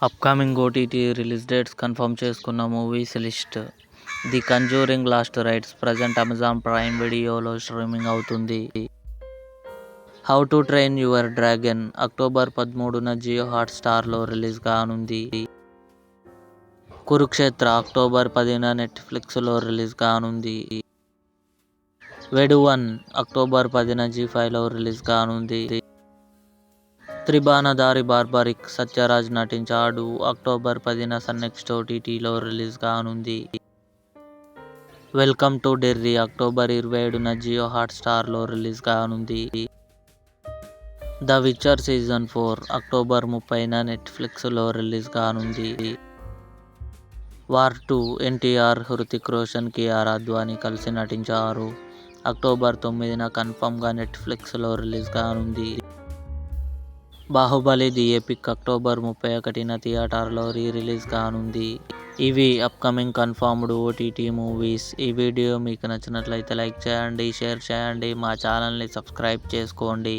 Upcoming OTT release dates confirm చేసుకున్న movies list. The Conjuring Last Rites present Amazon Prime వీడియోలో streaming అవుతుంది. How to Train Your Dragon October 13న Jio హాట్స్టార్లో release కానుంది. Kurukshetra October 10న నెట్ఫ్లిక్స్లో release కానుంది. వెడు 1 October 10న జీ5లో release కానుంది. త్రిబాణధారి బార్బరిక్ సత్యరాజ్ నటించాడు. అక్టోబర్ 10న సన్నెక్స్ట్ ఓటీటీలో రిలీజ్ కానుంది. వెల్కమ్ టు డెర్రీ అక్టోబర్ 27న జియో హాట్స్టార్లో రిలీజ్ కానుంది. ద విచర్ సీజన్ 4 అక్టోబర్ 30న నెట్ఫ్లిక్స్లో రిలీజ్ కానుంది. వార్ 2 ఎన్టీఆర్, హృతిక్ రోషన్, కియారా అద్వానీ కలిసి నటించారు. అక్టోబర్ 9న కన్ఫర్మ్గా నెట్ఫ్లిక్స్లో రిలీజ్ కానుంది. బాహుబలి ది ఎపిక్ అక్టోబర్ 31న థియేటర్లో రిలీజ్ కానుంది. ఇవి అప్కమింగ్ కన్ఫర్మ్డ్ ఓటీటీ మూవీస్. ఈ వీడియో మీకు నచ్చినట్లయితే లైక్ చేయండి, షేర్ చేయండి, మా ఛానల్ని సబ్స్క్రైబ్ చేసుకోండి.